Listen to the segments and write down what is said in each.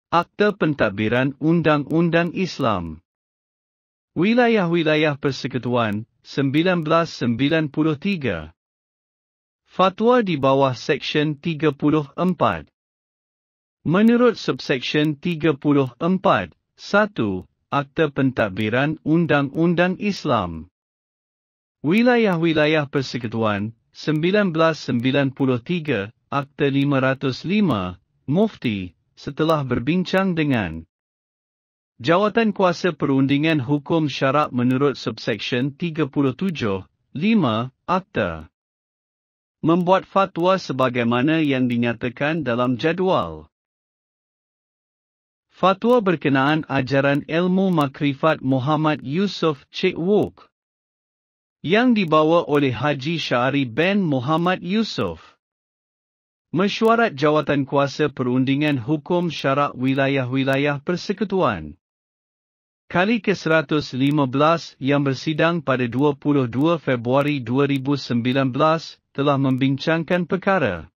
Akta Pentadbiran Undang-Undang Islam. Wilayah-Wilayah Persekutuan, 1993. Fatwa di bawah Seksyen 34. Menurut Subseksyen 34, 1. Akta Pentadbiran Undang-Undang Islam. Wilayah-Wilayah Persekutuan, 1993, Akta 505, Mufti, setelah berbincang dengan Jawatan Kuasa Perundingan Hukum Syarak menurut Subseksyen 37, 5, Akta, membuat fatwa sebagaimana yang dinyatakan dalam jadual. Fatwa berkenaan ajaran ilmu makrifat Muhammad Yusuf Cik Wok, yang dibawa oleh Haji Syahri bin Muhammad Yusuf. Mesyuarat Jawatan Kuasa Perundingan Hukum Syarak Wilayah-Wilayah Persekutuan kali ke-115 yang bersidang pada 22 Februari 2019 telah membincangkan perkara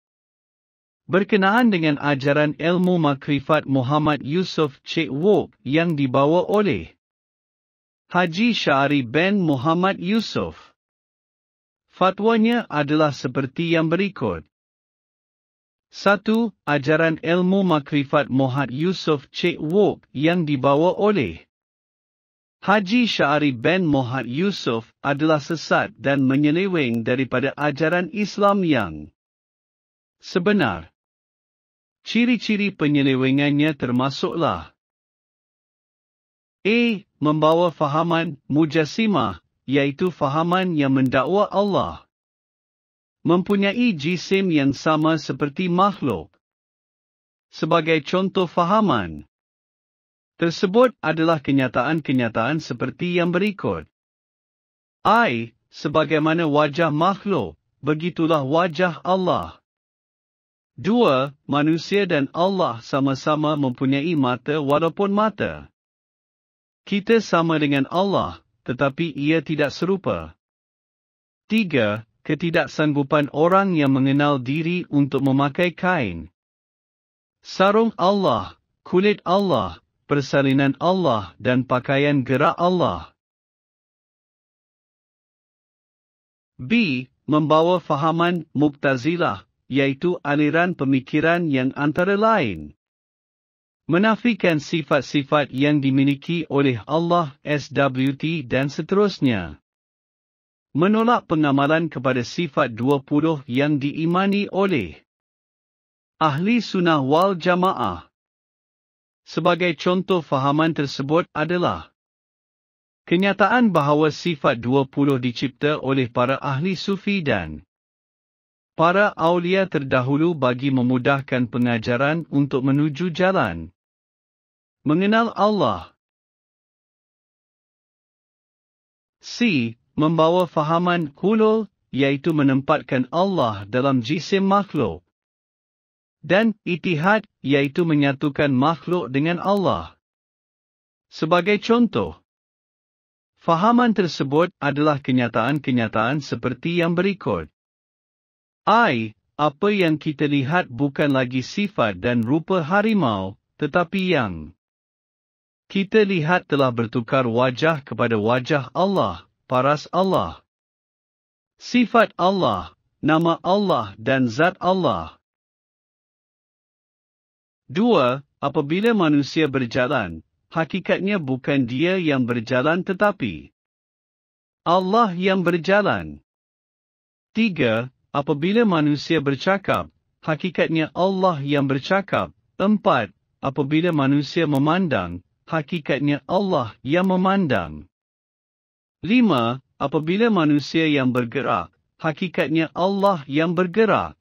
berkenaan dengan ajaran ilmu makrifat Muhammad Yusuf Cik Wok yang dibawa oleh Haji Syahri bin Muhammad Yusuf. Fatwanya adalah seperti yang berikut. 1. Ajaran ilmu makrifat Muhammad Yusuf Cik Wok yang dibawa oleh Haji Syahri bin Muhammad Yusuf adalah sesat dan menyeleweng daripada ajaran Islam yang sebenar. Ciri-ciri penyelewengannya termasuklah A. Membawa fahaman mujassimah, iaitu fahaman yang mendakwa Allah mempunyai jisim yang sama seperti makhluk. Sebagai contoh fahaman tersebut adalah kenyataan-kenyataan seperti yang berikut. I. Sebagaimana wajah makhluk, begitulah wajah Allah. 2. Manusia dan Allah sama-sama mempunyai mata walaupun mata kita sama dengan Allah, tetapi ia tidak serupa. 3. Ketidaksanggupan orang yang mengenal diri untuk memakai kain sarung Allah, kulit Allah, persalinan Allah dan pakaian gerak Allah. B. Membawa fahaman Mu'tazilah, iaitu aliran pemikiran yang antara lain menafikan sifat-sifat yang dimiliki oleh Allah SWT dan seterusnya. Menolak pengamalan kepada sifat 20 yang diimani oleh Ahli Sunnah wal Jamaah. Sebagai contoh fahaman tersebut adalah kenyataan bahawa sifat 20 dicipta oleh para ahli sufi dan para aulia terdahulu bagi memudahkan pengajaran untuk menuju jalan mengenal Allah. C. Membawa fahaman hulul, iaitu menempatkan Allah dalam jisim makhluk. Dan itihad, iaitu menyatukan makhluk dengan Allah. Sebagai contoh, fahaman tersebut adalah kenyataan-kenyataan seperti yang berikut. I. Apa yang kita lihat bukan lagi sifat dan rupa harimau, tetapi yang kita lihat telah bertukar wajah kepada wajah Allah, paras Allah, sifat Allah, nama Allah dan zat Allah. 2. Apabila manusia berjalan, hakikatnya bukan dia yang berjalan tetapi Allah yang berjalan. 3. Apabila manusia bercakap, hakikatnya Allah yang bercakap. 4. Apabila manusia memandang, hakikatnya Allah yang memandang. 5. Apabila manusia yang bergerak, hakikatnya Allah yang bergerak.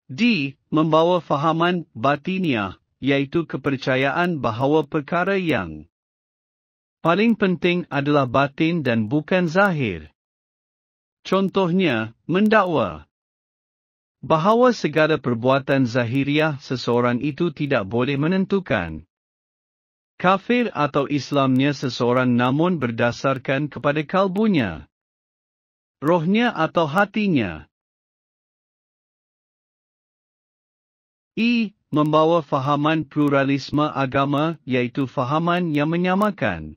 D. Membawa fahaman batiniah, iaitu kepercayaan bahawa perkara yang paling penting adalah batin dan bukan zahir. Contohnya, mendakwa bahawa segala perbuatan zahiriah seseorang itu tidak boleh menentukan kafir atau Islamnya seseorang namun berdasarkan kepada kalbunya, rohnya atau hatinya. Membawa fahaman pluralisme agama iaitu fahaman yang menyamakan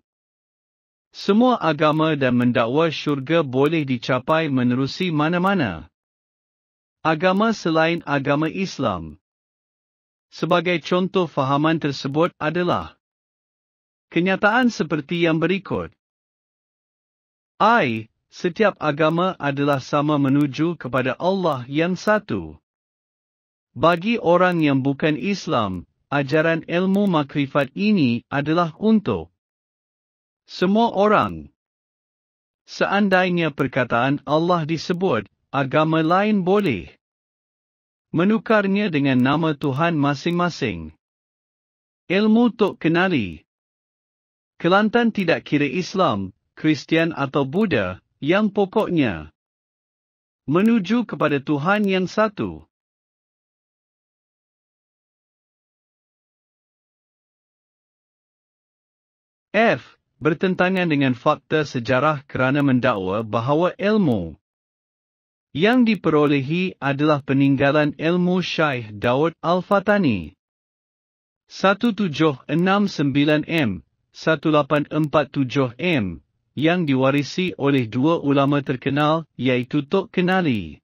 semua agama dan mendakwa syurga boleh dicapai menerusi mana-mana agama selain agama Islam. Sebagai contoh fahaman tersebut adalah kenyataan seperti yang berikut. Setiap agama adalah sama menuju kepada Allah yang satu. Bagi orang yang bukan Islam, ajaran ilmu makrifat ini adalah untuk semua orang. Seandainya perkataan Allah disebut, agama lain boleh menukarnya dengan nama Tuhan masing-masing. Ilmu Tok Kenali. Kelantan tidak kira Islam, Kristian atau Buddha, yang pokoknya menuju kepada Tuhan yang satu. Bertentangan dengan fakta sejarah kerana mendakwa bahawa ilmu yang diperolehi adalah peninggalan ilmu Syekh Daud Al-Fatani. 1769M, 1847M, yang diwarisi oleh dua ulama terkenal iaitu Tok Kenali.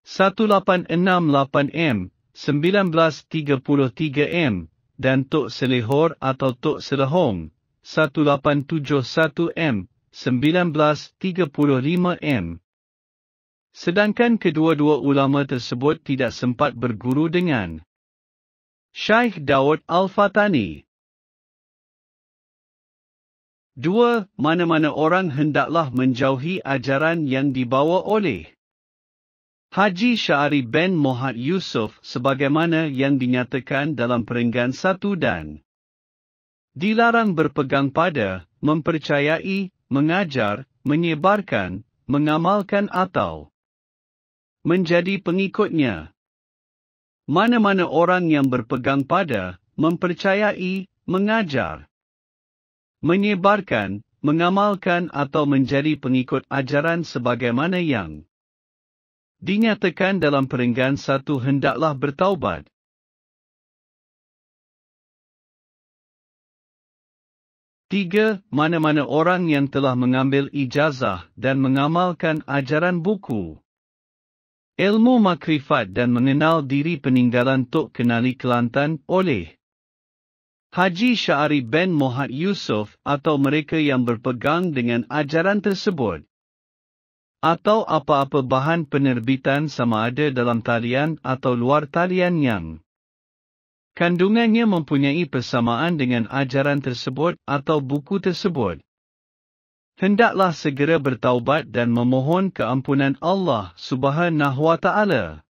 1868M, 1933M, dan Tok Selehor atau Tok Selehong, 1871M, 1935M. Sedangkan kedua-dua ulama tersebut tidak sempat berguru dengan Syekh Daud Al-Fatani. 2. Mana-mana orang hendaklah menjauhi ajaran yang dibawa oleh Haji Syari bin Muhammad Yusuf sebagaimana yang dinyatakan dalam perenggan 1 dan dilarang berpegang pada, mempercayai, mengajar, menyebarkan, mengamalkan atau menjadi pengikutnya. Mana-mana orang yang berpegang pada, mempercayai, mengajar, menyebarkan, mengamalkan atau menjadi pengikut ajaran sebagaimana yang dinyatakan dalam perenggan 1 hendaklah bertaubat. 3. Mana-mana orang yang telah mengambil ijazah dan mengamalkan ajaran buku ilmu makrifat dan mengenal diri peninggalan Tok Kenali Kelantan oleh Haji Syari bin Muhammad Yusuf atau mereka yang berpegang dengan ajaran tersebut, atau apa-apa bahan penerbitan sama ada dalam talian atau luar talian yang kandungannya mempunyai persamaan dengan ajaran tersebut atau buku tersebut, hendaklah segera bertaubat dan memohon keampunan Allah Subhanahu wa Ta'ala.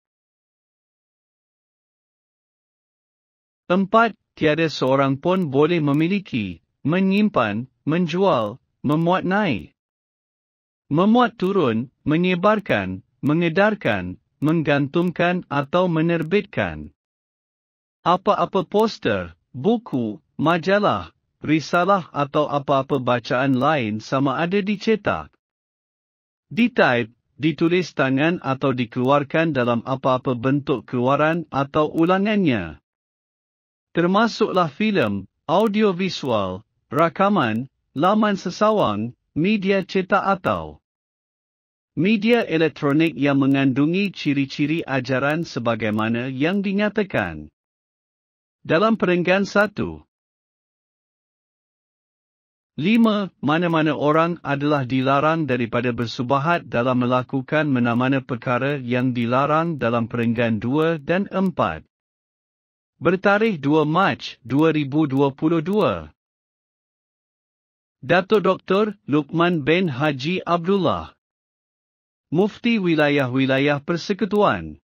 4. Tiada seorang pun boleh memiliki, menyimpan, menjual, memuat naik, memuat turun, menyebarkan, mengedarkan, menggantungkan atau menerbitkan apa-apa poster, buku, majalah, risalah atau apa-apa bacaan lain sama ada dicetak, ditaip, ditulis tangan atau dikeluarkan dalam apa-apa bentuk keluaran atau ulangannya, termasuklah filem, audiovisual, rakaman, laman sesawang, media cetak atau media elektronik yang mengandungi ciri-ciri ajaran sebagaimana yang dinyatakan dalam perenggan 1. 5. Mana-mana orang adalah dilarang daripada bersubahat dalam melakukan mana-mana perkara yang dilarang dalam perenggan 2 dan 4. Bertarikh 2 Mac 2022. Datuk Dr. Luqman bin Haji Abdullah, Mufti Wilayah-Wilayah Persekutuan.